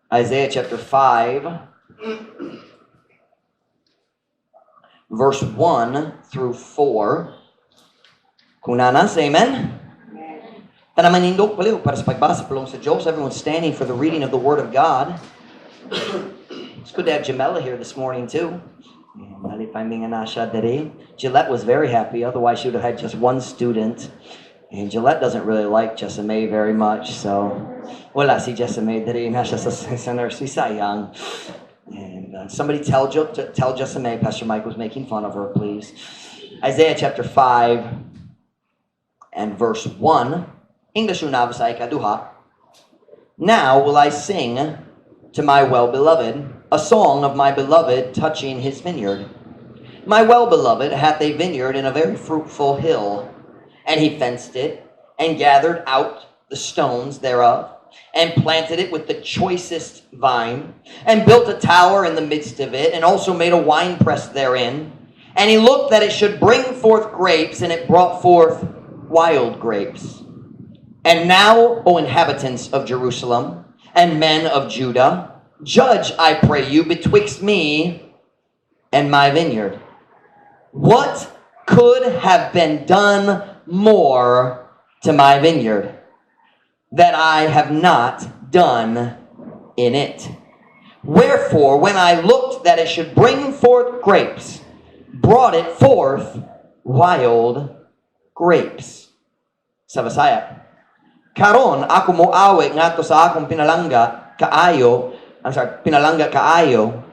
Isaiah chapter 5, verse 1 through 4. Kung nanas, amen? Tanamanindok paliw para sa pagbasa pulong sa Diyos. Everyone's standing for the reading of the Word of God. It's good to have Jamela here this morning too. Gillette was very happy, otherwise she would have had just one student. And Gillette doesn't really like Jessamay very much, so wala si Jessamay diri na siya sa nursery, sayang. And somebody tell Jessamay Pastor Mike was making fun of her, please. Isaiah chapter 5 and verse 1. English unabasa ikaduha. Now will I sing to my well-beloved a song of my beloved touching his vineyard. My well-beloved hath a vineyard in a very fruitful hill. And he fenced it, and gathered out the stones thereof, and planted it with the choicest vine, and built a tower in the midst of it, and also made a winepress therein. And he looked that it should bring forth grapes, and it brought forth wild grapes. And now, O inhabitants of Jerusalem, and men of Judah, judge, I pray you, betwixt me and my vineyard. What could have been done more to my vineyard that I have not done in it? Wherefore, when I looked that it should bring forth grapes, brought it forth wild grapes. Sa Visaya, karon ako mo awe ngadto sa akong pinalangga kaayo,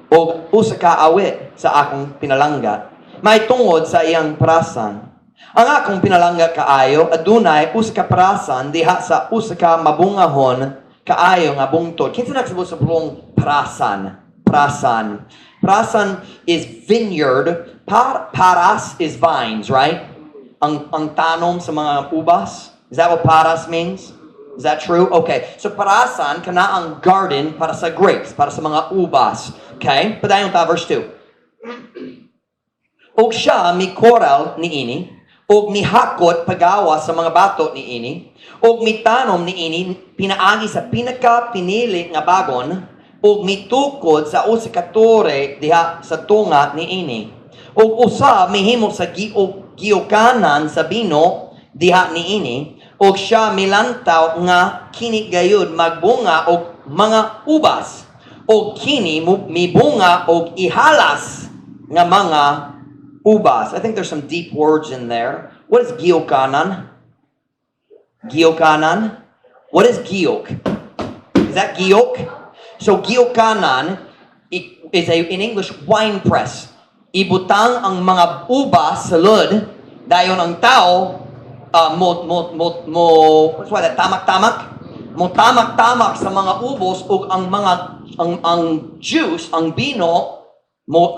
o usa ka awit sa akong pinalangga, may tungod sa iyang parasan. Ang akong pinalangga kaayo, adunay usa ka parasan diha sa usa ka mabungahon kaayo nga bungtod. Kinsa nagsabot sa bulong parasan? Parasan is vineyard. Paras is vines, right? Ang tanom sa mga ubas. Is that what paras means? Is that true? Okay. So parasan kana ang garden para sa grapes, para sa mga ubas. Okay? Padayon ta verse 2. Og siya mi koral niini, og mihakot pagawa sa mga bato niini, og mitanom niini pinaagi sa pinaka-pinili nga bagon, og mitukod sa usa ka tore diha sa tunga niini. Og usa mihimo sa giyokanan sa bino diha niini, og siya milantaw nga kini gayud magbunga og mga ubas, og kini mibunga og ihalas nga mga ubas. I think there's some deep words in there. What is giyokanan? Giyokanan? What is giyok? Is that giyok? So giyokanan is in English wine press. Ibutang ang mga ubas sa lod, dayon ang tao what's why that tamak-tamak? Mo tamak-tamak sa mga ubos ug ang mga ang juice, ang bino mo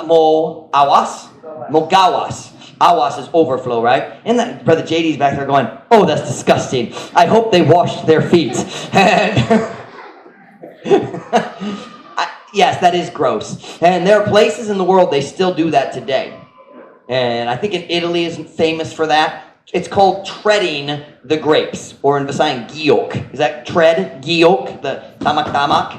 awas. Mogawas. Awas is overflow, right? And that Brother JD's back there going, oh, that's disgusting. I hope they washed their feet. Yes, that is gross. And there are places in the world they still do that today. And I think in Italy is famous for that. It's called treading the grapes. Or in Visayan, giyok. Is that tread? Giyok? The tamak-tamak?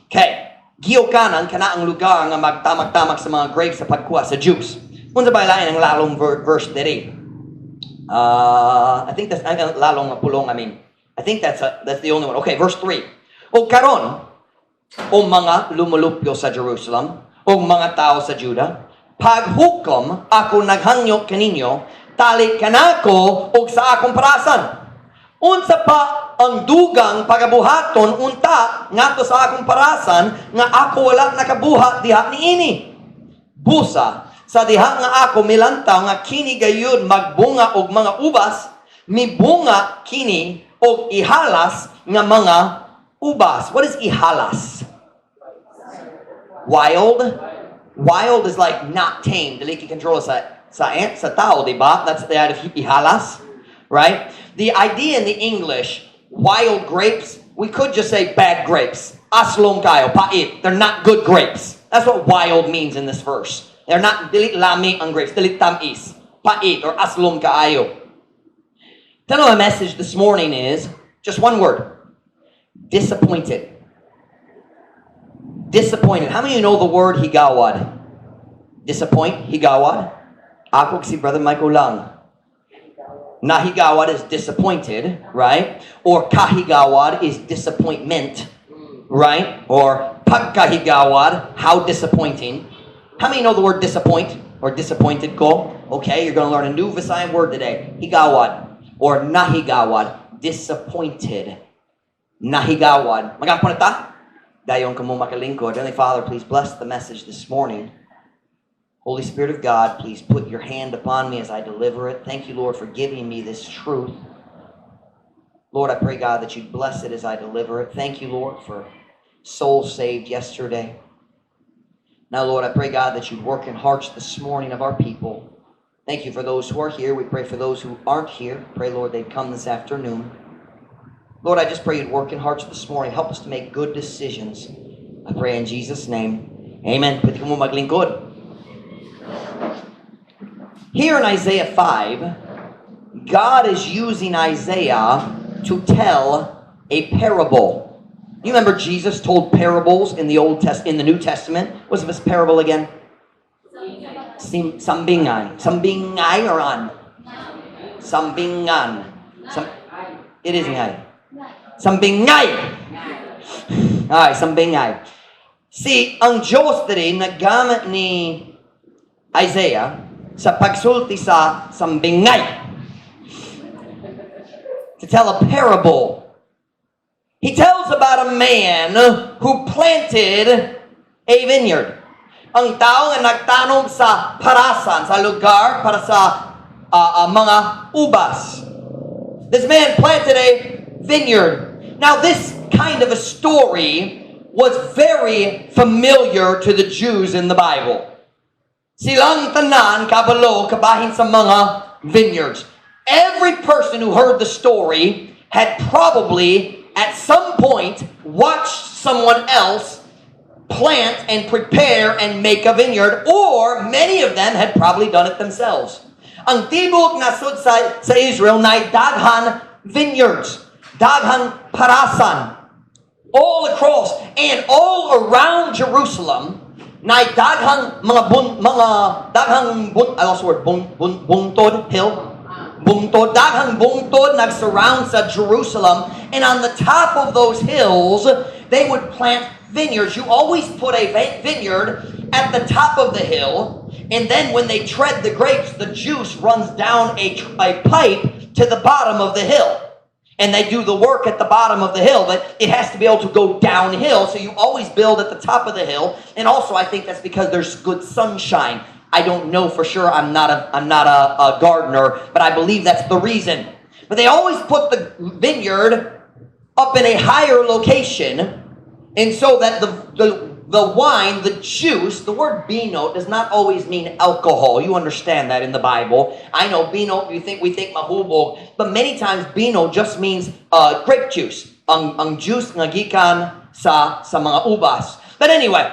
Okay. Giyokanan, kana ang lugar nga magtamak-tamak sa mga grapes sa pagkuha sa juice. Unsa ba lain ang lalong verse diri? I think that's lalong pulong. I think that's the only one. Okay, verse 3. O karon, o mga lumulupyo sa Jerusalem, o mga tao sa Judah, paghukom ako naghangyo kaninyo, tali kanako og sa akong parasan. Unsa pa ang dugang pagabuhaton unta ngadto sa akong parasan nga ako wala nakabuhat diha niini. Busa sa diha nga ako milantaw nga kini gayud magbunga og mga ubas, mibunga kini og ihalas nga mga ubas. What is ihalas? Wild? Wild is like not tamed. Dili ki-control sa tao, diba? That's the idea of ihalas, right? The idea in the English, wild grapes, we could just say bad grapes. Aslong kayo, pait. They're not good grapes. That's what wild means in this verse. They're not dilit lami ang grapes, dilit tamis, pait or aslong kaayo. Tell my message this morning is just one word: disappointed. Disappointed. How many of you know the word higawad? Disappoint, higawad. Ako si Brother Michael lang. Nahigawad is disappointed, right? Or kahigawad is disappointment, right? Or pagkahigawad, how disappointing. How many know the word disappoint or disappointed ko? Okay, you're going to learn a new Visayan word today. Higawad or nahigawad, disappointed. Nahigawad. Magkakapon na ta? Dayon ka mo makalingkod. Heavenly Father, please bless the message this morning. Holy Spirit of God, please put your hand upon me as I deliver it. Thank you, Lord, for giving me this truth. Lord, I pray, God, that you'd bless it as I deliver it. Thank you, Lord, for souls saved yesterday. Now, Lord, I pray, God, that you'd work in hearts this morning of our people. Thank you for those who are here. We pray for those who aren't here. Pray, Lord, they'd come this afternoon. Lord, I just pray you'd work in hearts this morning. Help us to make good decisions. I pray in Jesus' name. Amen. Pwede ka mo maglingkod. Here in Isaiah 5, God is using Isaiah to tell a parable. You remember Jesus told parables in the New Testament? What's this parable again? Sambingay. Sambingay or an? Sambingan. It is ngay. Sambingay. Alright, sambingay. See, ang Diyos diri naggamit ni Isaiah sa pagsulti sa sambingay to tell a parable. He tells about a man who planted a vineyard. Ang tao nga nagtanog sa parasan, sa lugar para sa mga ubas. This man planted a vineyard. Now this kind of a story was very familiar to the Jews in the Bible. Silang tanan kabalo kabahin sa mga vineyards. Every person who heard the story had probably at some point watched someone else plant and prepare and make a vineyard, or many of them had probably done it themselves. Ang tibok nasod sa Israel na daghan vineyards, daghan parasan, all across and all around Jerusalem. Na daghang bungtod hill, daghang bungtod nag-surround sa Jerusalem, and on the top of those hills they would plant vineyards. You always put a vineyard at the top of the hill, and then when they tread the grapes, the juice runs down a pipe to the bottom of the hill. And they do the work at the bottom of the hill, but it has to be able to go downhill. So you always build at the top of the hill. And also, I think that's because there's good sunshine. I don't know for sure. I'm not a gardener, but I believe that's the reason. But they always put the vineyard up in a higher location, and so that the wine, the juice, the word bino does not always mean alcohol. You understand that in the Bible. I know bino, we think mahubog, but many times bino just means grape juice. Ang juice nga gikan sa mga ubas. But anyway,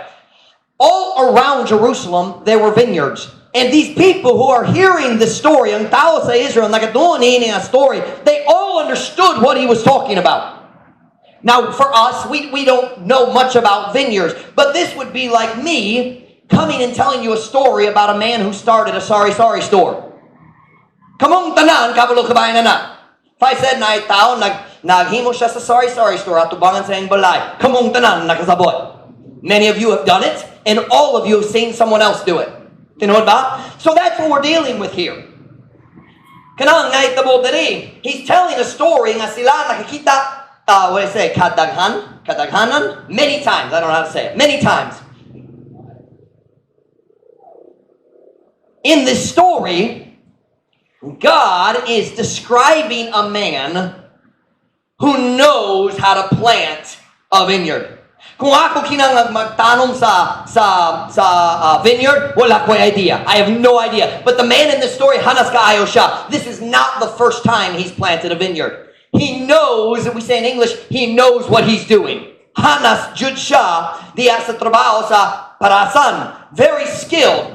all around Jerusalem there were vineyards. And these people who are hearing this story, ang tao sa Israel, nagatuon ini nga story, they all understood what he was talking about. Now, for us, we don't know much about vineyards, but this would be like me coming and telling you a story about a man who started a sari-sari store. Kamong tanan, kabalo kabayan na. If I said na tao, naghimo siya sa sari-sari store at tubangan sa iyang balay, kamong tanan, nakasabot. Many of you have done it, and all of you have seen someone else do it. Tinood ba? So that's what we're dealing with here. Kanang naitabo diri, he's telling a story nga sila nakikita. What do I say? Kadaghanan? Many times. I don't know how to say it. Many times. In this story, God is describing a man who knows how to plant a vineyard. Kung ako kinang magtanong sa vineyard, wala ko idea. I have no idea. But the man in this story, hanas kaayo siya. This is not the first time he's planted a vineyard. He knows, we say in English, he knows what he's doing. Hanas jud siya diya sa trabaho sa parasan. Very skilled.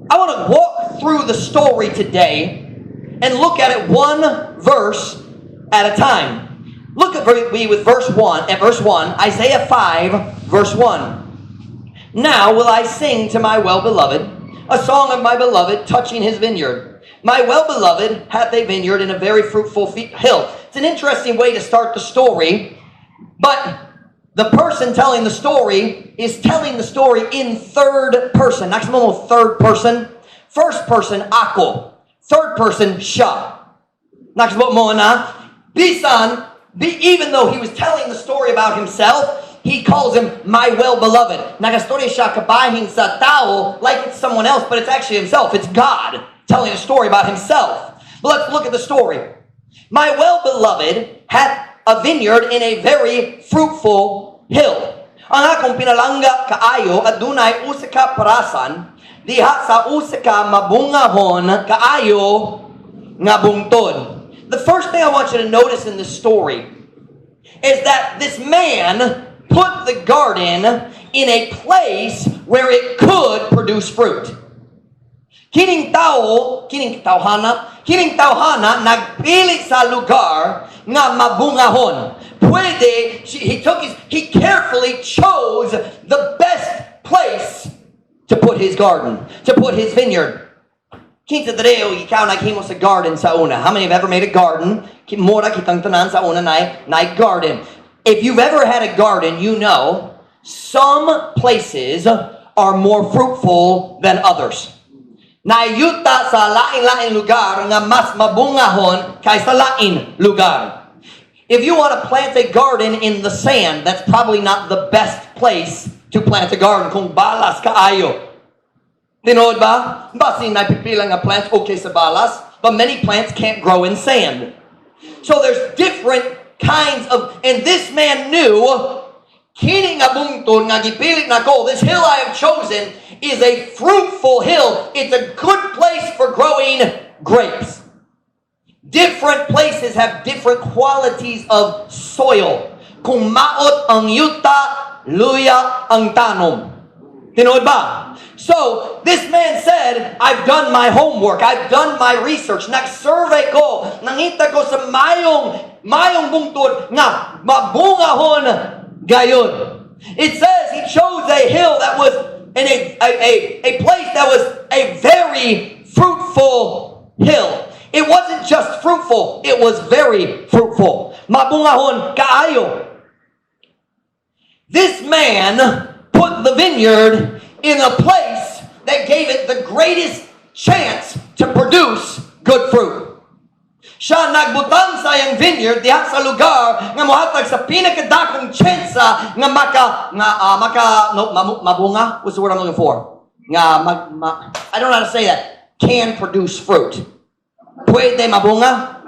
I want to walk through the story today and look at it one verse at a time. Look at me with verse 1, Isaiah 5, verse 1. Now will I sing to my well-beloved a song of my beloved touching his vineyard. My well-beloved hath a vineyard in a very fruitful hill. It's an interesting way to start the story, but the person telling the story is telling the story in third person. Maximum third person. First person, ako. Third person, siya. Nakasabot mo na, bisan, even though he was telling the story about himself, he calls him my well-beloved. Nagastorya siya kabahin sa tao like it's someone else, but it's actually himself. It's God telling a story about himself. But let's look at the story. My well-beloved hath a vineyard in a very fruitful hill. Ang akong pinalangga kaayo adunay usa ka parasan diha sa usa ka mabungahon kaayo nga bungtod. The first thing I want you to notice in this story is that this man put the garden in a place where it could produce fruit. Kining tawhana nagpili sa lugar nga mabungahon. He carefully chose the best place to put his garden, to put his vineyard. Kinsa dareo ikaw naghimo sa garden sa una. How many have ever made a garden? Mura kitang tanan sa una na garden. If you've ever had a garden, you know some places are more fruitful than others. Nayuta sa lain-lain lugar nga mas mabungahon kaysa lain lugar. If you want to plant a garden in the sand, that's probably not the best place to plant a garden. Kung balas kaayo. Tinood ba? Basi napipilang nga plants okay sa balas, but many plants can't grow in sand. So there's different kinds of, and this man knew, kining nga bungtod nga gipilit nako, this hill I have chosen is a fruitful hill. It's a good place for growing grapes. Different places have different qualities of soil. Kung maot ang yuta, luya ang tanom. Tinood ba? So, this man said, I've done my homework. I've done my research. Nag-survey ko. Nangita ko sa mayong bungtod nga mabungahon gayon. It says he chose a hill that was in a place that was a very fruitful hill. It wasn't just fruitful, it was very fruitful. Mabungahon kaayo. This man put the vineyard in a place that gave it the greatest chance to produce good fruit. Siya nagbutang sa iyang vineyard diha sa lugar nga mohatag sa pinakadakong tsensa nga mabunga. What's the word I'm looking for? I don't know how to say that. Can produce fruit. Pwede mabunga?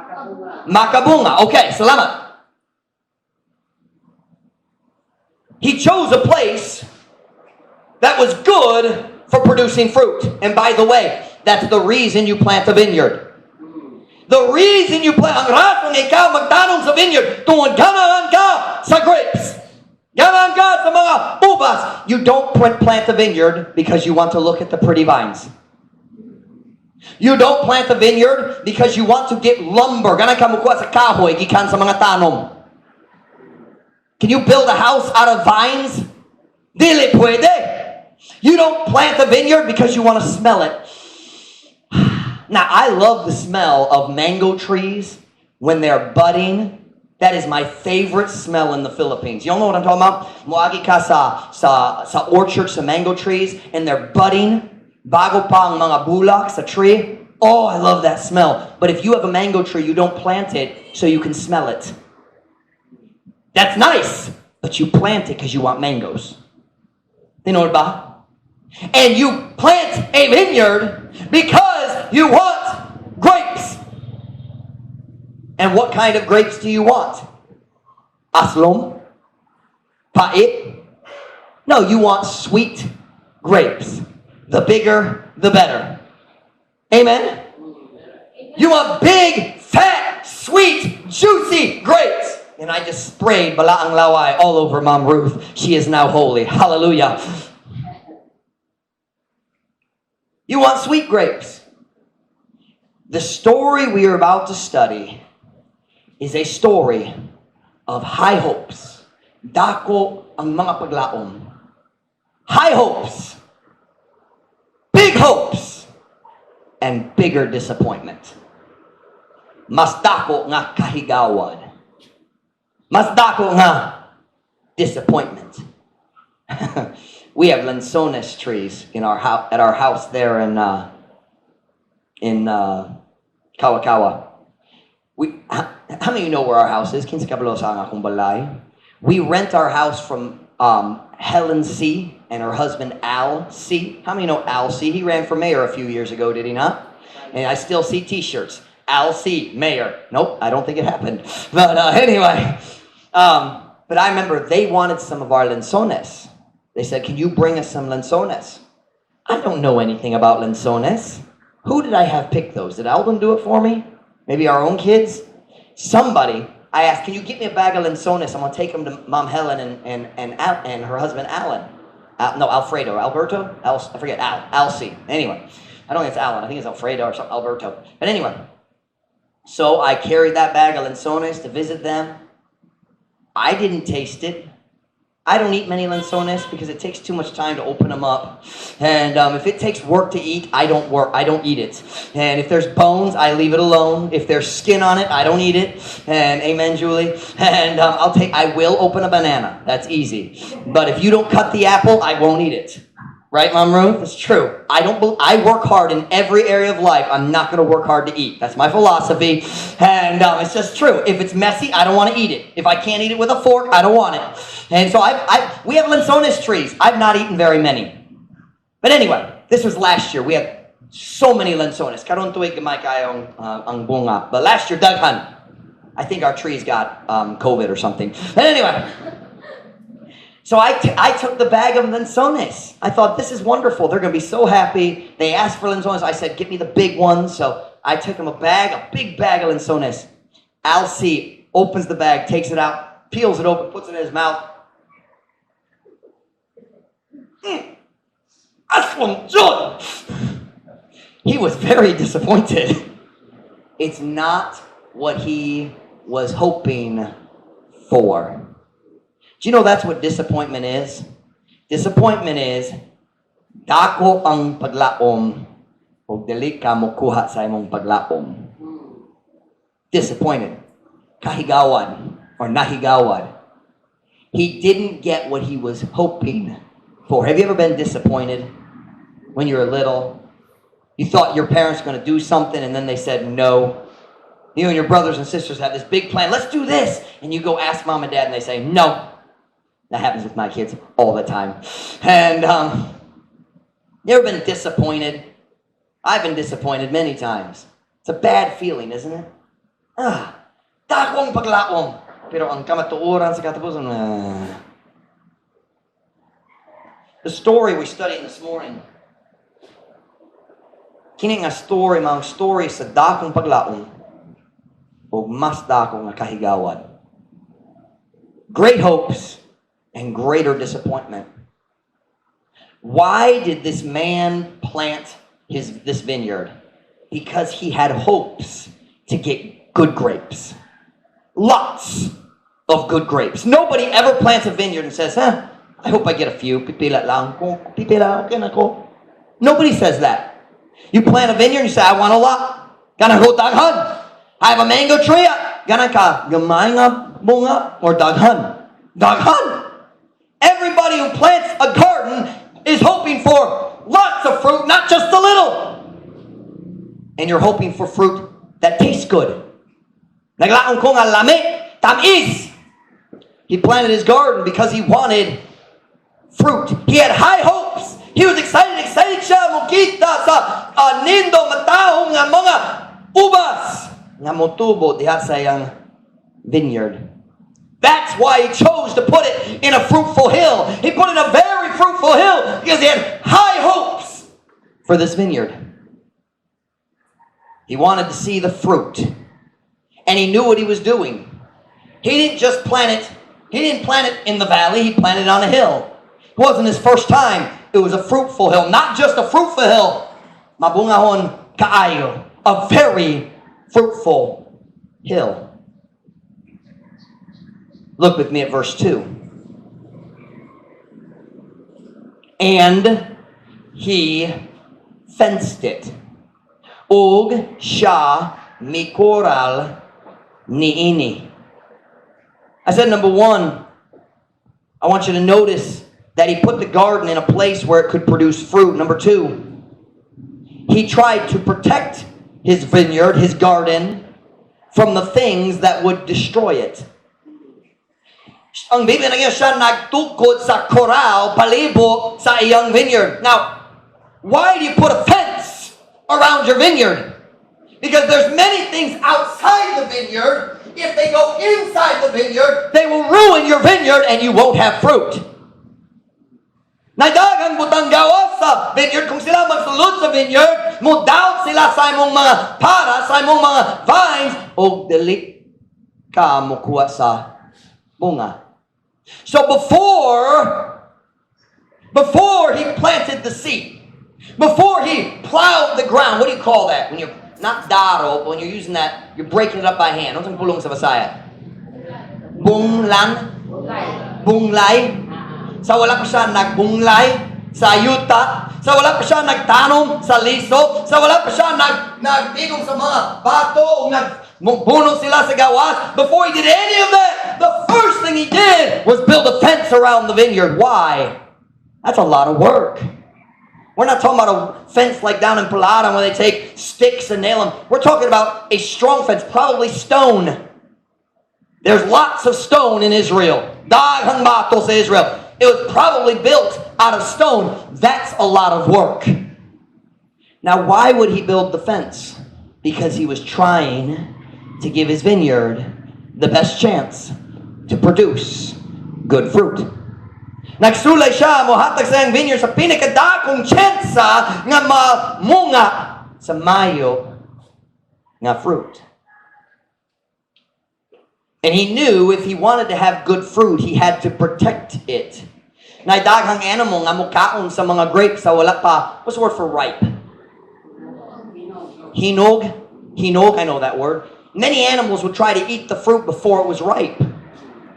Makabunga. Okay, salamat. He chose a place that was good for producing fruit. And by the way, that's the reason you plant a vineyard. The reason you plant, ang rasong ikaw magtanong sa vineyard, tungod ganahan ka sa grapes. Ganahan ka sa mga ubas. You don't plant a vineyard because you want to look at the pretty vines. You don't plant a vineyard because you want to get lumber. Ganahan ka mukha sa kahoy, gikan sa mga tanom. Can you build a house out of vines? Dili pwede. You don't plant a vineyard because you want to smell it. Now, I love the smell of mango trees when they're budding. That is my favorite smell in the Philippines. Y'all know what I'm talking about? Moagi ka sa orchard, sa mango trees, and they're budding. Bago pa ang mga bulak sa tree. Oh, I love that smell. But if you have a mango tree, you don't plant it so you can smell it. That's nice, but you plant it because you want mangoes. You know ba? And you plant a vineyard because you want grapes. And what kind of grapes do you want? Aslom? Pait? No, you want sweet grapes. The bigger, the better. Amen? You want big, fat, sweet, juicy grapes. And I just sprayed balaang laway all over Mom Ruth. She is now holy. Hallelujah. You want sweet grapes. The story we are about to study is a story of high hopes. Dako ang mga paglaom. High hopes, big hopes, and bigger disappointment. Mas dako nga kahigawad. Mas dako nga disappointment. We have lanzones trees in our house, at our house there in Kawakawa. How many of you know where our house is? We rent our house from Helen C. and her husband Al C. How many know Al C? He ran for mayor a few years ago, did he not? And I still see t-shirts. Al C, mayor. Nope, I don't think it happened. But anyway, but I remember they wanted some of our lanzones. They said, can you bring us some lanzones? I don't know anything about lanzones. Who did I have pick those? Did Alvin do it for me? Maybe our own kids? Somebody. I asked, can you get me a bag of lanzones? I'm going to take them to Mom Helen and her husband Alan. Alfredo. Alberto? I forget. Alcy. Anyway, I don't think it's Alan. I think it's Alfredo or something. Alberto. But anyway, so I carried that bag of lanzones to visit them. I didn't taste it. I don't eat many lanzones because it takes too much time to open them up. And if it takes work to eat, I don't eat it. And if there's bones, I leave it alone. If there's skin on it, I don't eat it. And amen, Julie. And I will open a banana. That's easy. But if you don't cut the apple, I won't eat it. Right, Mom Ruth? It's true. I work hard in every area of life. I'm not going to work hard to eat. That's my philosophy. And it's just true. If it's messy, I don't want to eat it. If I can't eat it with a fork, I don't want it. And so we have lanzones trees. I've not eaten very many. But anyway, this was last year. We had so many lanzones. Karon tuig gamay kayo ang bunga. But last year, daghan. I think our trees got COVID or something. But anyway, so I took the bag of lanzones. I thought, this is wonderful. They're going to be so happy. They asked for lanzones. I said, get me the big ones. So I took them a big bag of lanzones. Alcy opens the bag, takes it out, peels it open, puts it in his mouth. He was very disappointed. It's not what he was hoping for. Do you know that's what disappointment is? Disappointment is dako ang paglaom o dili ka mokuha sa imong paglaom. Disappointed. Kahigawad or nahigawad. He didn't get what he was hoping for. Have you ever been disappointed when you were little? You thought your parents were going to do something and then they said no. You and your brothers and sisters have this big plan. Let's do this. And you go ask mom and dad and they say no. That happens with my kids all the time. And you ever been disappointed? I've been disappointed many times. It's a bad feeling, isn't it? Dakong paglaom. Pero ang kamatuoran sa katapusan. The story we studied this morning. Kini nga story, mga story sa dakong paglaom o mas dakong nga kahigawad. Great hopes and greater disappointment. Why did this man plant this vineyard? Because he had hopes to get good grapes. Lots of good grapes. Nobody ever plants a vineyard and says, I hope I get a few. Pipila lang ko. Pipila, okay na ko. Nobody says that. You plant a vineyard and you say, I want a lot. Gana go daghan. I have a mango tree. Gana ka gamay nga bunga or daghan. Daghan. Everybody who plants a garden is hoping for lots of fruit, not just a little. And you're hoping for fruit that tastes good. Naglaon ko nga lami, tamis. He planted his garden because he wanted fruit. He had high hopes. He was excited siya mukita sa nindo matahong nga mga ubas nga motubo diha sa iyang vineyard. That's why he chose to put it in a fruitful hill. He put it in a very fruitful hill because he had high hopes for this vineyard. He wanted to see the fruit. And he knew what he was doing. He didn't just plant it. He didn't plant it in the valley. He planted it on a hill. It wasn't his first time. It was a fruitful hill. Not just a fruitful hill. Mabungahon kaayo. A very fruitful hill. Look with me at verse 2. And he fenced it. Ug siya mikoral niini. I said, number one, I want you to notice that he put the garden in a place where it could produce fruit. Number two, he tried to protect his vineyard, his garden, from the things that would destroy it. Ang Biblia na siya nagtukod sa koral palibo sa iyang vineyard. Now, why do you put a fence around your vineyard? Because there's many things outside the vineyard. If they go inside the vineyard, they will ruin your vineyard and you won't have fruit. Nagdagang butang gawa sa vineyard, kung sila magsulod sa vineyard, mudaot sila sa imong mga para, sa imong mga vines, o dili ka mukuha sa bunga. So before he planted the seed, before he plowed the ground, what do you call that? When you're not daro, but when you're using that, you're breaking it up by hand. Anong pulong sa Bisaya? Bunglan? Bunglay? Sa wala pa siya nagbunglay sa yuta, sa wala pa siya nagtanom sa liso, sa wala pa siya nagtigong sa mga bato, o nagbuno sila sa gawas. Before he did any of that, the first thing he did was build a fence around the vineyard. Why? That's a lot of work. We're not talking about a fence like down in Palawan where they take sticks and nail them. We're talking about a strong fence, probably stone. There's lots of stone in Israel. Daghang bato sa Israel. It was probably built out of stone. That's a lot of work. Now, why would he build the fence? Because he was trying to give his vineyard the best chance to produce good fruit. Nagsulay siya, mohatag sa iyang vineyard sa pinakadakong tsansa nga mamunga sa mayo nga fruit. And he knew if he wanted to have good fruit, he had to protect it. Naidaghang animal nga mukaon sa mga grapes sa wala pa. What's the word for ripe? Hinog? Hinog, I know that word. Many animals would try to eat the fruit before it was ripe.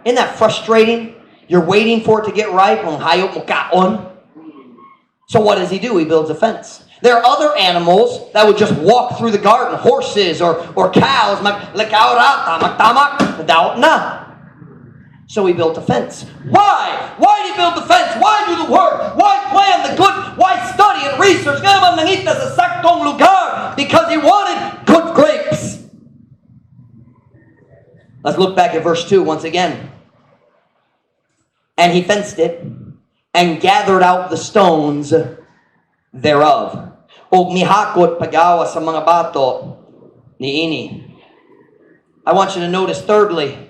Isn't that frustrating? You're waiting for it to get ripe. Ang hayop mukaon. So what does he do? He builds a fence. There are other animals that would just walk through the garden, horses or cows, maglakaw-rata, magtamak, nadawat na. So he built a fence. Why? Why did he build the fence? Why do the work? Why plan the good? Why study and research? Nga naman nangita sa saktong lugar? Because he wanted good grapes. Let's look back at verse 2 once again. And he fenced it and gathered out the stones thereof. Og mihakot pagawa sa mga bato niini. I want you to notice thirdly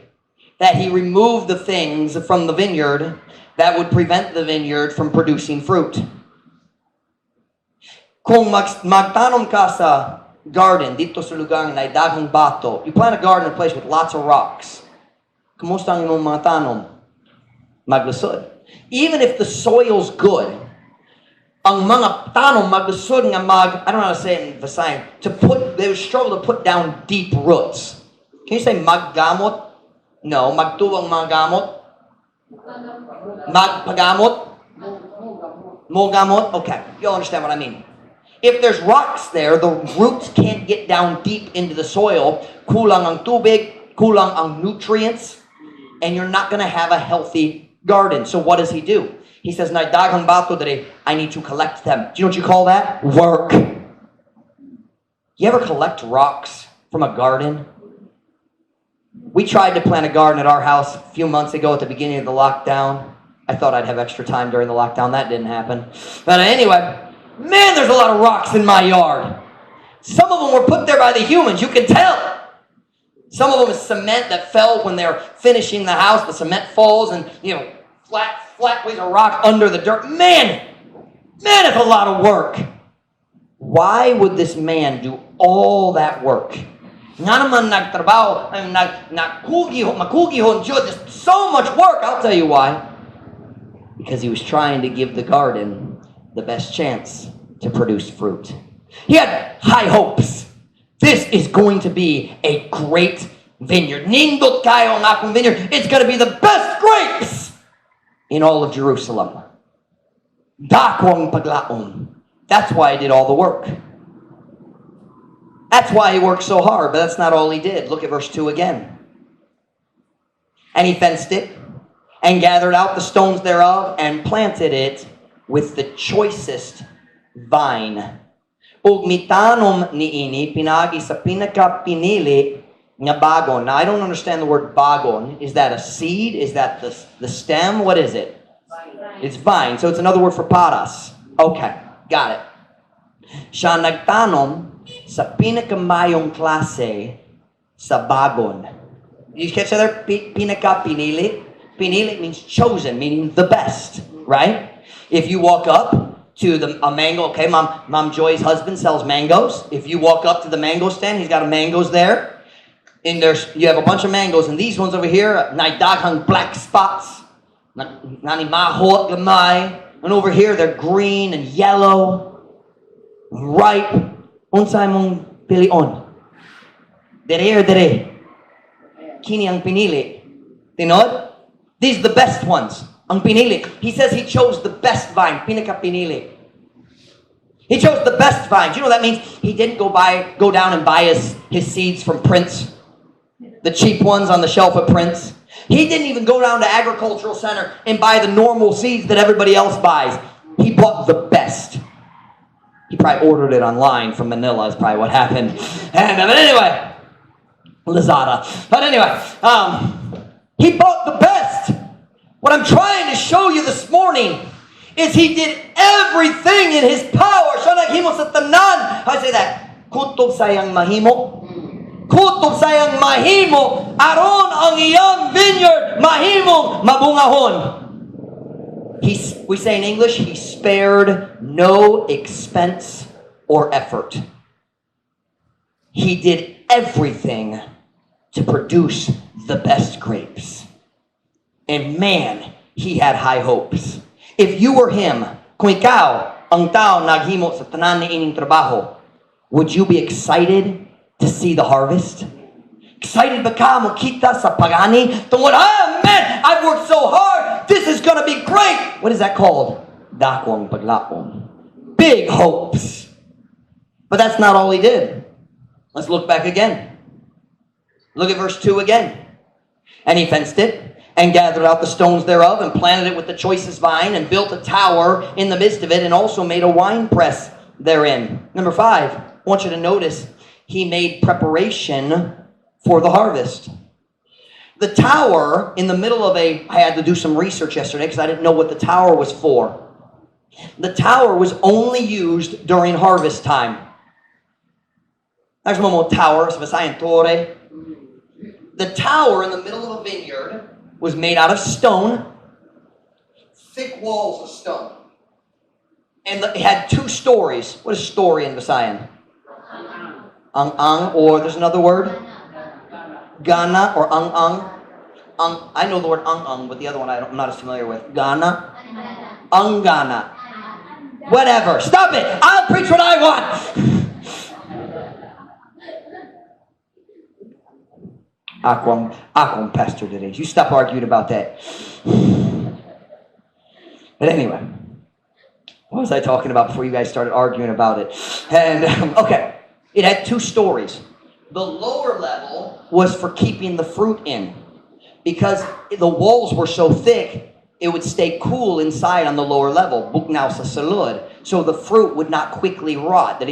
that he removed the things from the vineyard that would prevent the vineyard from producing fruit. Kung magtanom ka sa garden dito sa lugar na daghang bato, you plant a garden in a place with lots of rocks. Kumusta ang imong mga tanom? Maglusod. Even if the soil's good, ang mga tanom maglusod nga I don't know how to say it in Visayan, they would struggle to put down deep roots. Can you say maggamot? No, magtuwang mga gamot? Magpagamot? Mogamot? Okay, you'll understand what I mean. If there's rocks there, the roots can't get down deep into the soil. Kulang ang tubig, kulang ang nutrients, and you're not going to have a healthy garden. So what does he do? He says, "Naidaghang bato dere, I need to collect them." Do you know what you call that? Work. You ever collect rocks from a garden? We tried to plant a garden at our house a few months ago at the beginning of the lockdown. I thought I'd have extra time during the lockdown. That didn't happen. But anyway, man, there's a lot of rocks in my yard. Some of them were put there by the humans. You can tell. Some of them is cement that fell when they're finishing the house. The cement falls and, flat piece of rock under the dirt. Man, it's a lot of work. Why would this man do all that work? Nga naman nagtrabaho, makugihon, just so much work. I'll tell you why. Because he was trying to give the garden the best chance to produce fruit. He had high hopes. This is going to be a great vineyard. Nindot kayo ang akong vineyard. It's going to be the best grapes in all of Jerusalem. Dakwang paglaom. That's why he did all the work. That's why he worked so hard, but that's not all he did. Look at verse 2 again. And he fenced it, and gathered out the stones thereof, and planted it with the choicest vine. Ug mitanom niini pinagi sa pinaka pinili nga bagon. Now I don't understand the word bagon. Is that a seed? Is that the stem? What is it? Vine. It's vine. So it's another word for paras. Okay, got it. Siya nagtanom sa pinakamayong klase sa bagon. You catch that there? Pinaka pinili. Pinili means chosen, meaning the best, right? If you walk up to a mango, okay, Mom Joy's husband sells mangoes. If you walk up to the mango stand, he's got mangoes there. And you have a bunch of mangoes, and these ones over here, naidaghang black spots, nanimahot gamay, and over here they're green and yellow, ripe. Unsay mong pilion? Dere. Kini ang pinili. Tinod? These are the best ones. Ang pinili. He says he chose the best vine. Pinaka pinili. He chose the best vine. Do you know what that means? He didn't go down and buy his seeds from Prince. The cheap ones on the shelf at Prince. He didn't even go down to Agricultural Center and buy the normal seeds that everybody else buys. He bought the best. He probably ordered it online from Manila is probably what happened. But anyway, Lazada. But anyway, he bought the best. What I'm trying to show you this morning is he did everything in his power. Siya naghimo sa tanan. How do I say that? Kutob sayang mahimo. Kutob sayang mahimo. Aron ang iyang vineyard mahimong mabungahon. We say in English, he spared no expense or effort. He did everything to produce the best grapes. And man, he had high hopes. If you were him, kung ikaw ang tao naghimo sa tanan ni ining trabaho, would you be excited to see the harvest? Excited ba ka mo kita sa pagani? Tungod, man, I've worked so hard. This is gonna be great. What is that called? Dakwang paglaom. Big hopes. But that's not all he did. Let's look back again. Look at verse 2 again. And he fenced it, and gathered out the stones thereof, and planted it with the choicest vine, and built a tower in the midst of it, and also made a wine press therein. Number 5, I want you to notice, he made preparation for the harvest. The tower in the middle of I had to do some research yesterday because I didn't know what the tower was for. The tower was only used during harvest time. There's one more tower, the tower in the middle of a vineyard was made out of stone, thick walls of stone. And it had 2 stories. What is story in Visayan? Ang, or there's another word? Gana or ang. I know the word ang, but the other one I'm not as familiar with. Gana? Angana. Whatever. Stop it. I'll preach what I want. Akong pastor today. You stop arguing about that. But anyway, what was I talking about before you guys started arguing about it? And, okay, it had 2 stories. The lower level was for keeping the fruit in. Because the walls were so thick, it would stay cool inside on the lower level. Buknaw sa salud. So the fruit would not quickly rot. So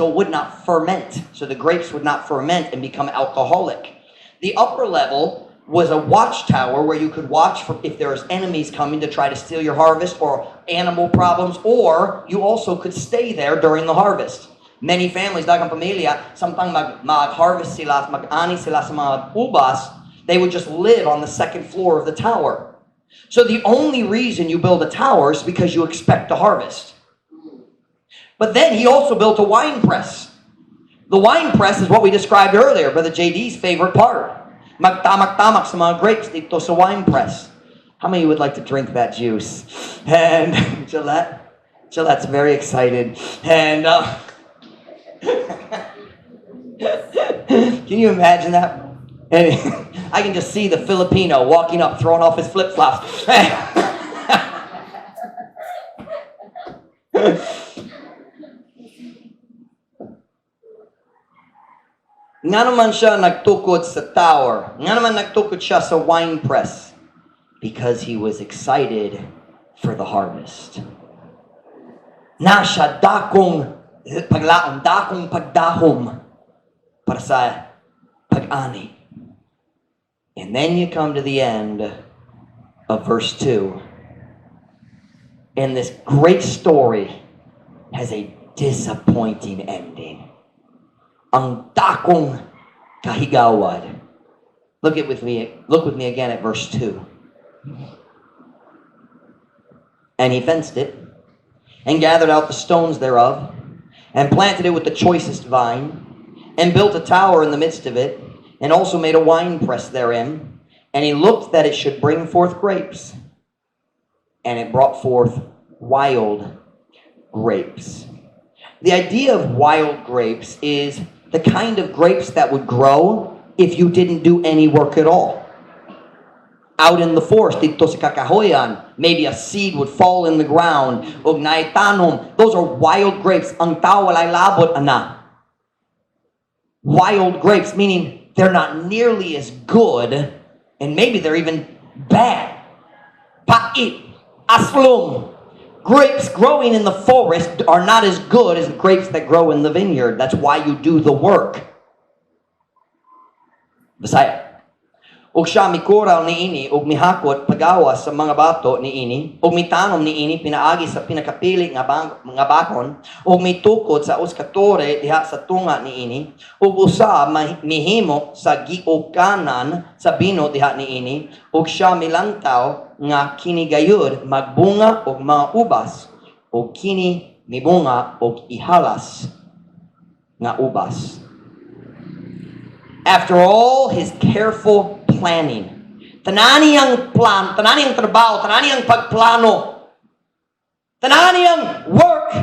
it would not ferment. So the grapes would not ferment and become alcoholic. The upper level was a watchtower where you could watch for if there was enemies coming to try to steal your harvest or animal problems, or you also could stay there during the harvest. Many families, daghang pamilya, samtang mag-harvest sila, mag-ani sila sa mga ubas, they would just live on the second floor of the tower. So the only reason you build a tower is because you expect to harvest. But then he also built a wine press. The wine press is what we described earlier, Brother JD's favorite part. Magtamak-tamak sa mga grapes dito sa wine press. How many would like to drink that juice? And Gillette's very excited. And can you imagine that? And I can just see the Filipino walking up, throwing off his flip-flops. Nga naman siya nagtukod sa tower. Nga naman nagtukod siya sa wine press. Because he was excited for the harvest. Na siya dakong paglaom, dakong pagdahom para sa pag-ani. And then you come to the end of verse 2. And this great story has a disappointing ending. Ang dakong kahigawad. Look with me again at verse 2. And he fenced it, and gathered out the stones thereof, and planted it with the choicest vine, and built a tower in the midst of it, and also made a winepress therein. And he looked that it should bring forth grapes. And it brought forth wild grapes. The idea of wild grapes is the kind of grapes that would grow if you didn't do any work at all. Out in the forest, dito sa kakahoyan, maybe a seed would fall in the ground. Og naitanom, those are wild grapes. Ang tao walay labot, ana. Wild grapes, meaning they're not nearly as good, and maybe they're even bad. Pait, aslum. Grapes growing in the forest are not as good as the grapes that grow in the vineyard. That's why you do the work. Bisaya. Ug siya mikural ni ini, ug mihakot pagawas sa mga bato ni ini, ug mitanom ni ini pinaagi sa pinakapili nga bakon, ug mitukod sa uskatore diha sa tunga ni ini, ug usa mihimo sa giukanan sa bino diha ni ini, ug siya milantaw nga kini gayud magbunga og mga ubas, ug kini mibunga og ihalas nga ubas. After all his careful planning, tanani ang plan, tanani ang trabaho, tanani ang pagplano, tanani ang work,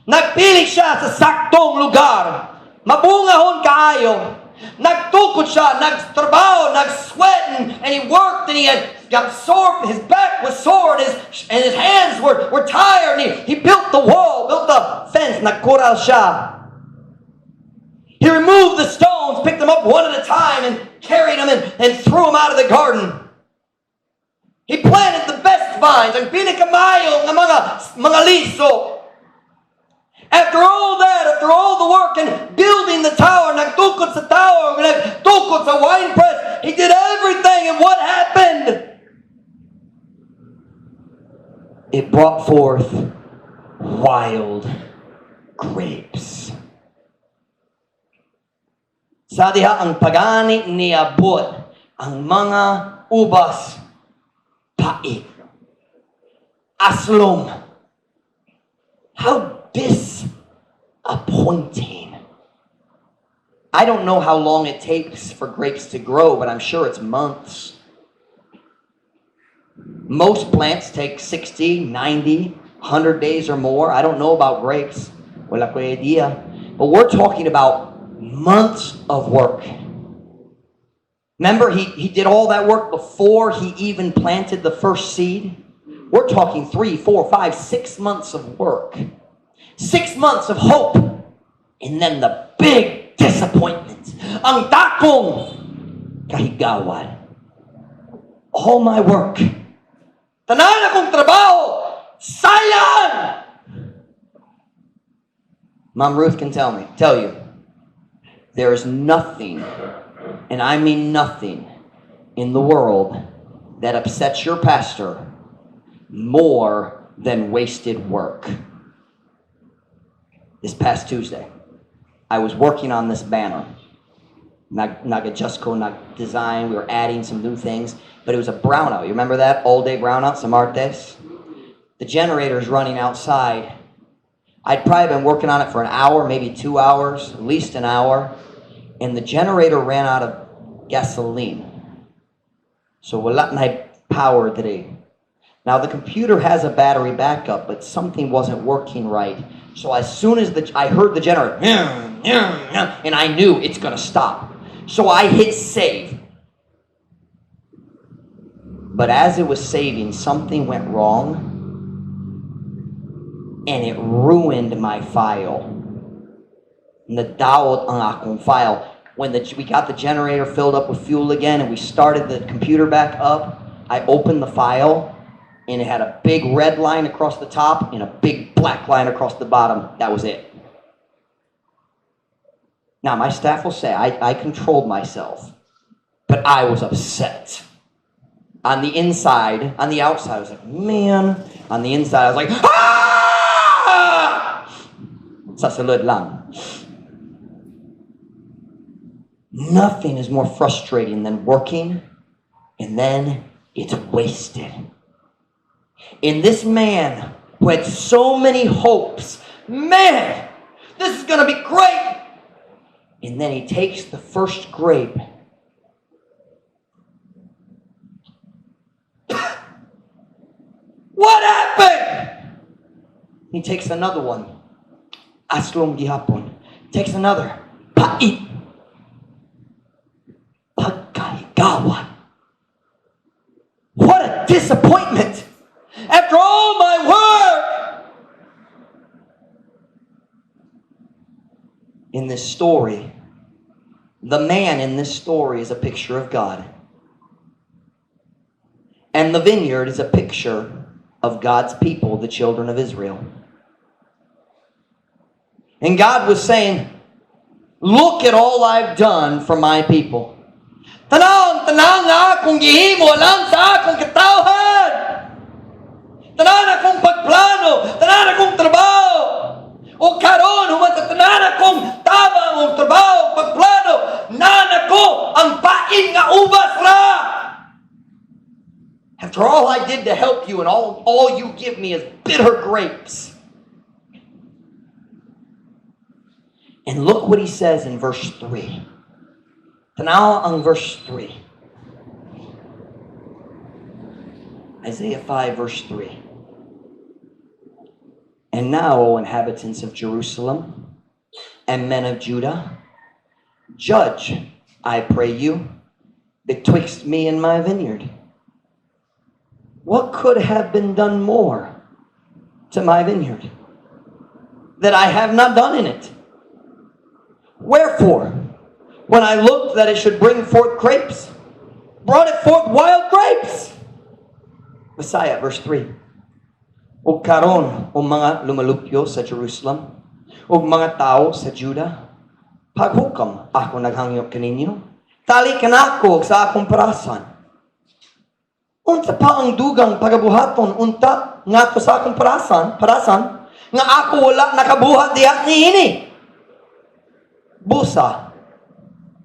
nagpili siya sa saktong lugar, mabungahon kaayo, nagtukod siya, nagtrabaho, nagsweat, and he worked, and he had got sore, his back was sore, and his hands were tired, and he built the wall, built the fence, nagkural siya. He removed the stones, picked them up one at a time, and carried them and threw them out of the garden. He planted the best vines, ang pinakamayo ng mga liso. After all that, after all the work and building the tower, nagtukod sa tower, nagtukod sa wine press, he did everything, and what happened? It brought forth wild grapes. Sa diha ang pagani niabot ang mga ubas pait. Aslom. How disappointing. I don't know how long it takes for grapes to grow, but I'm sure it's months. Most plants take 60, 90, 100 days or more. I don't know about grapes. Wala ko idea. But we're talking about months of work. Remember, he did all that work before he even planted the first seed. We're talking 3, 4, 5, 6 months of work. 6 months of hope. And then the big disappointment. Ang dakong kahigawad. All my work. Tanan akong trabaho. Sayang! Mom Ruth can tell you. There is nothing, and I mean nothing, in the world that upsets your pastor more than wasted work. This past Tuesday, I was working on this banner. Nag-adjust ko, nag-design, we were adding some new things, but it was a brownout. You remember that? All-day brownout, sa Martes? The generator's running outside. I'd probably been working on it for an hour, maybe 2 hours, at least an hour. And the generator ran out of gasoline. So wala na power today. Now the computer has a battery backup, but something wasn't working right. So as soon as I heard the generator, and I knew it's going to stop. So I hit save. But as it was saving, something went wrong. And it ruined my file. Nadaot ang akong file. When we got the generator filled up with fuel again and we started the computer back up, I opened the file and it had a big red line across the top and a big black line across the bottom. That was it. Now, my staff will say I controlled myself, but I was upset. On the inside, on the outside, I was like, man. On the inside, I was like, ah! Sa sulod lang. Nothing is more frustrating than working and then it's wasted. And this man who had so many hopes, man, this is going to be great. And then he takes the first grape. What happened? He takes another one. Aslong gihapon. Takes another. Pait. Pagkahigawan. What a disappointment. After all my work. In this story, the man in this story is a picture of God. And the vineyard is a picture of God's people, the children of Israel. And God was saying, look at all I've done for my people. Tanang nga akong gihimo lang sa akong katawhan. Tanan akong pagplano, tanan akong trabaho. O karon human sa tanan akong tabang o trabaho, pagplano, nan ako ang pain nga ubas ra. After all I did to help you and all you give me is bitter grapes. And look what he says in verse 3. Tanaw ang verse 3. Isaiah 5 verse 3. And now, O inhabitants of Jerusalem and men of Judah, judge, I pray you, betwixt me and my vineyard. What could have been done more to my vineyard that I have not done in it? Wherefore, when I looked that it should bring forth grapes, brought it forth wild grapes. Messiah, verse 3. O karon, o mga lumalupyo sa Jerusalem, o mga tao sa Judah, paghukam ako naghangyo kaninyo, tali kanako sa akong parasan. Unta pa ang dugang pagabuhaton, unta nga to sa akong parasan, nga ako wala nakabuhat diha niini. Busa,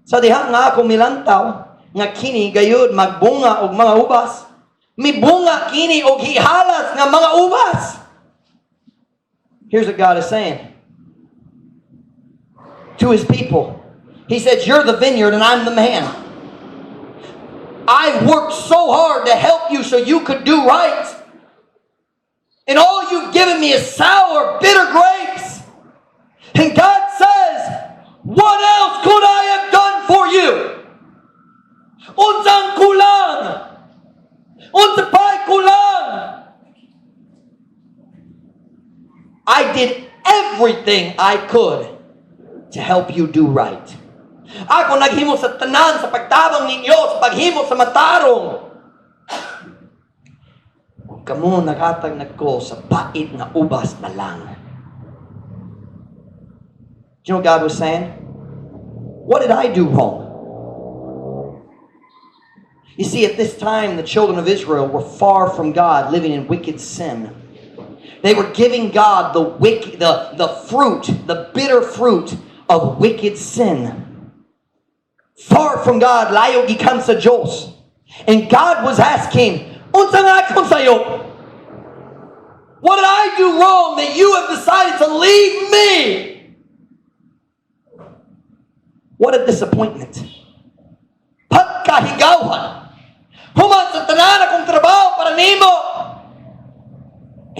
sa diha nga ako milantaw, nga kini gayud magbunga og mga ubas, mibunga kini og hihalas nga mga ubas. Here's what God is saying to his people. He said, you're the vineyard and I'm the man. I worked so hard to help you so you could do right. And all you've given me is sour, bitter grapes. And God says, what else could I have done for you? Unsang kulang? Unsapay kulang? I did everything I could to help you do right. Ako naghimo sa tanan, sa pagtabang ninyo, sa paghimo sa matarong. Huwag ka mo naghatag nagko sa pait na ubas na lang. Do you know what God was saying? What did I do wrong? You see, at this time, the children of Israel were far from God, living in wicked sin. They were giving God the fruit, the bitter fruit of wicked sin. Far from God, layo gikan sa Diyos. And God was asking, unsa nga akong sayo? What did I do wrong that you have decided to leave me? What a disappointment. Pagkahigawan. Human sa tanan akong trabaho para nimo.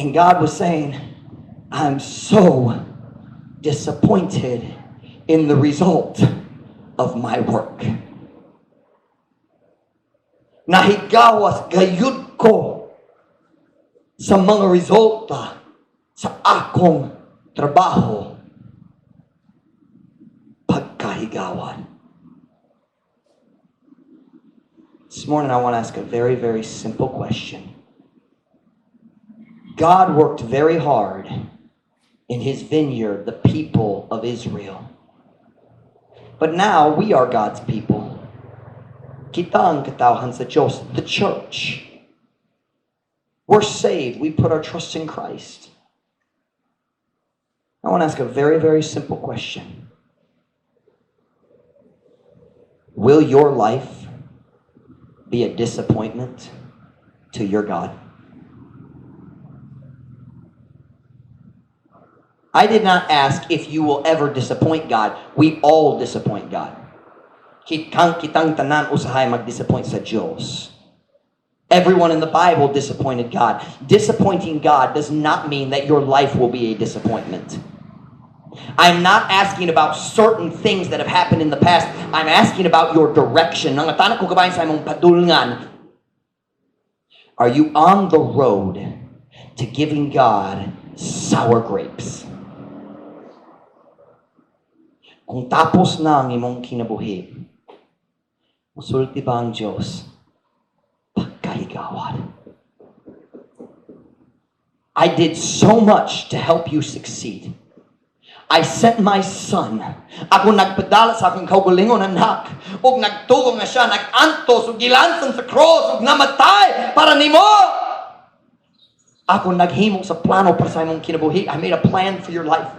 And God was saying, I'm so disappointed in the result of my work. Nahigawas gayud ko sa mga resulta sa akong trabaho. Pagkahigawan. This morning I want to ask a very, very simple question. God worked very hard in his vineyard, the people of Israel. But now we are God's people. Kita ang katawhan sa Diyos, the church. We're saved. We put our trust in Christ. I want to ask a very, very simple question. Will your life be a disappointment to your God? I did not ask if you will ever disappoint God. We all disappoint God. Kitang tanan usahay mag-disappoint sa Diyos. Everyone in the Bible disappointed God. Disappointing God does not mean that your life will be a disappointment. I'm not asking about certain things that have happened in the past. I'm asking about your direction. Nangatana ko kabayan sa imong padulngan. Are you on the road to giving God sour grapes? Kung tapos na ang imong kinabuhi, musulti ba ang Diyos? Pagkahigawad. I did so much to help you succeed. I sent my son. Ako nagpadala sa akong kaugalingon anak. Og nagtugong na siya, nagantos, og gilansan sa cross, og namatay para nimo. Ako naghimo sa plano para sa imong kinabuhi. I made a plan for your life.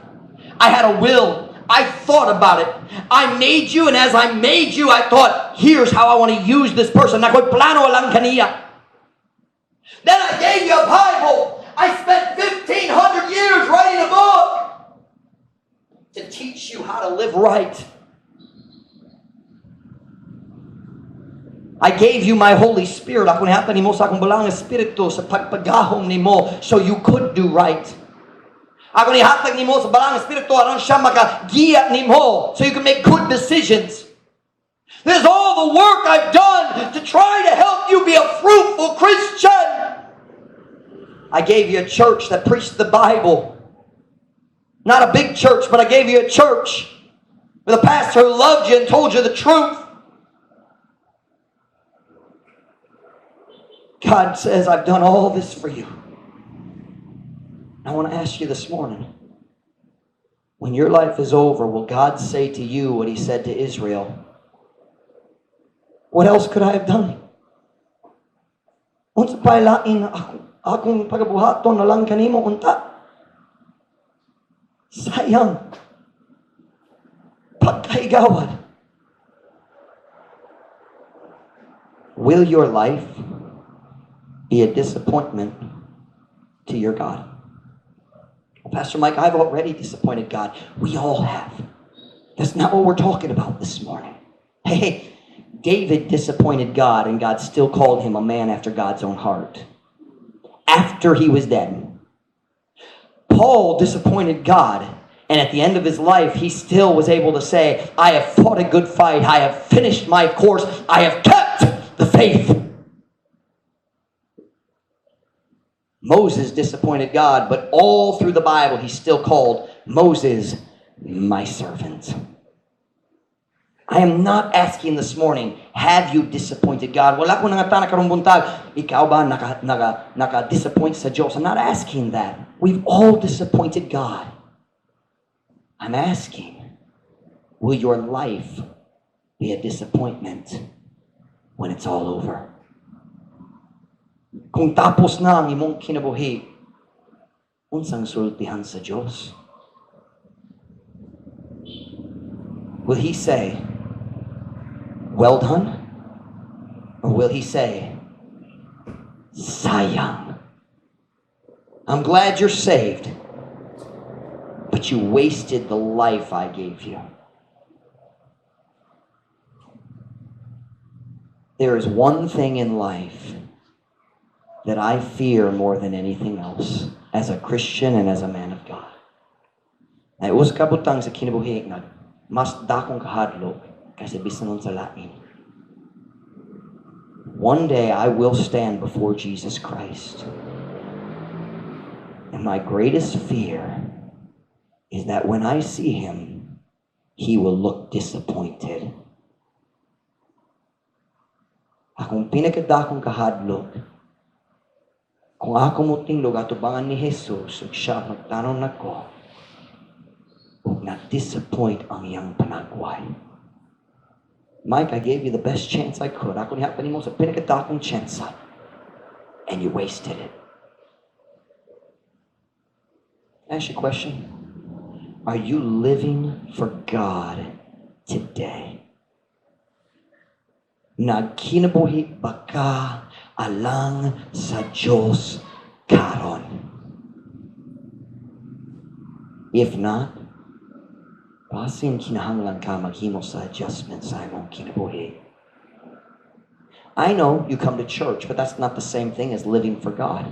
I had a will. I thought about it. I made you, and as I made you, I thought, here's how I want to use this person. Nakoy plano lang kaniya. Then I gave you a Bible. I spent 1,500 years writing a book to teach you how to live right. I gave you my Holy Spirit. Ako nihatag nimo sa akong balang espiritu sa pagpagahom nimo so you could do right. Ako nihatag nimo sa balang espiritu aron siya makagiya nimo so you can make good decisions. This is all the work I've done to try to help you be a fruitful Christian. I gave you a church that preached the Bible. Not a big church, but I gave you a church with a pastor who loved you and told you the truth. God says, I've done all this for you. I want to ask you this morning, when your life is over, will God say to you what he said to Israel? What else could I have done? Unsa pa lain akong pagabuhaton na lang kanimo unta? Sayang. Pagkaigawad. Will your life be a disappointment to your God? Pastor Mike, I've already disappointed God. We all have. That's not what we're talking about this morning. Hey, David disappointed God, and God still called him a man after God's own heart. After he was dead. Paul disappointed God, and at the end of his life, he still was able to say, I have fought a good fight. I have finished my course. I have kept the faith. Moses disappointed God, but all through the Bible, he still called Moses my servant. I am not asking this morning, have you disappointed God? Wala ko nangatana karong buntag, ikaw ba naka-disappoint sa Diyos? I'm not asking that. We've all disappointed God. I'm asking, will your life be a disappointment when it's all over? Kung tapos na ang imong kinabuhi, unsang sultihan sa Diyos? Will he say, well done? Or will he say, sayang? I'm glad you're saved, but you wasted the life I gave you. There is one thing in life that I fear more than anything else as a Christian and as a man of God. Ay us kabutang sa kinabuhi nga mas dakong kahadlok kasi bisan sa lain. One day I will stand before Jesus Christ. And my greatest fear is that when I see him, he will look disappointed. Akong pinakadakong kahadlok, kung ako mo tinglog atubangan ni Jesus, ug siya magtanong nako, ug na-disappoint ang iyang panagway. Mike, I gave you the best chance I could. Ako niya mo sa pinakadakong chance, and you wasted it. Ask you a question. Are you living for God today? Nagkinabuhi ba ka alang sa Diyos karon? If not, basin kinahanglan ka maghimo sa adjustment sa imong kinabuhi. I know you come to church, but that's not the same thing as living for God.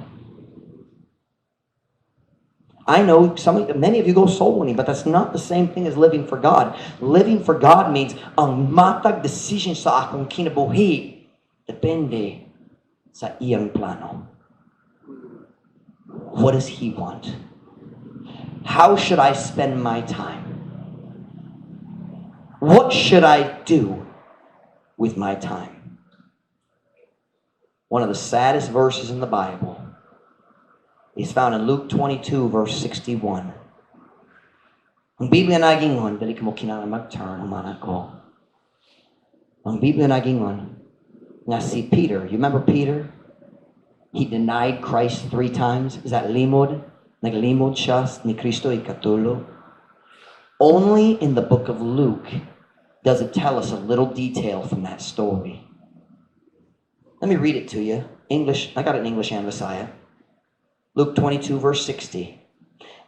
I know many of you go soul winning, but that's not the same thing as living for God. Living for God means ang matag decision sa akong kinabuhi depende sa iyang plano. What does He want? How should I spend my time? What should I do with my time? One of the saddest verses in the Bible is found in Luke 22, verse 61. Ang Biblia nagingon, dali ka mo kinala mag-turn, humana ko. Ang Biblia nagingon, nga si Peter, you remember Peter? He denied Christ 3 times. Is that limod? Naglimod siya ni Kristo ikatulo. Only in the book of Luke does it tell us a little detail from that story. Let me read it to you. English, I got it in English and Messiah. Luke 22, verse 60.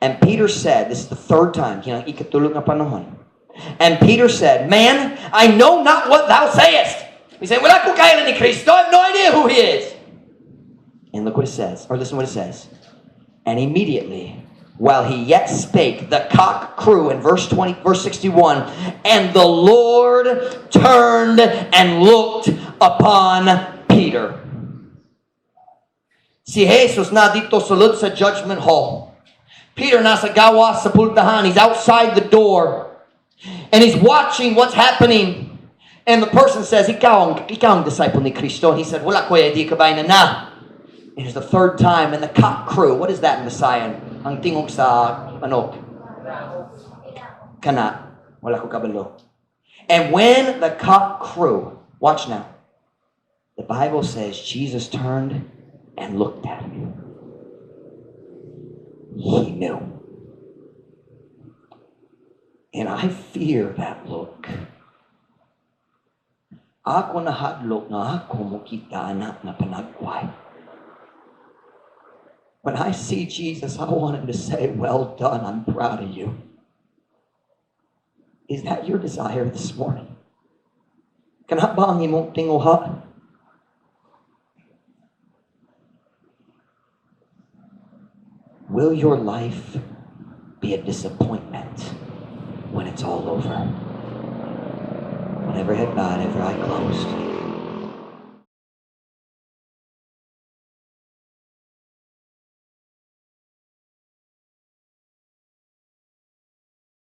And Peter said, this is the 3rd time, ikatulog na panahon. And Peter said, man, I know not what thou sayest. He said, wala ko kailan ni Kristo. I have no idea who He is. And look what it says, or listen what it says. And immediately, while he yet spake, the cock crew in verse 61, and the Lord turned and looked upon Peter. Si Jesus na dito sulod sa judgment hall. Peter nasa gawas sa pultahan. He's outside the door. And he's watching what's happening. And the person says, ikaw ang disciple ni Kristo. And he said, wala ko di kabay na. It is the 3rd time. And the cock crew, what is that in Messiah? Ang tingog sa manok. Kana. Wala ko kabalo. And when the cock crew, watch now. The Bible says Jesus turned and looked at him. He knew. And I fear that look. Ako nahadlok na ako mukita anak na panagway. When I see Jesus, I want him to say, well done, I'm proud of you. Is that your desire this morning? Kana ba ang imong tinguha? Will your life be a disappointment when it's all over? With every head bowed, every eye closed.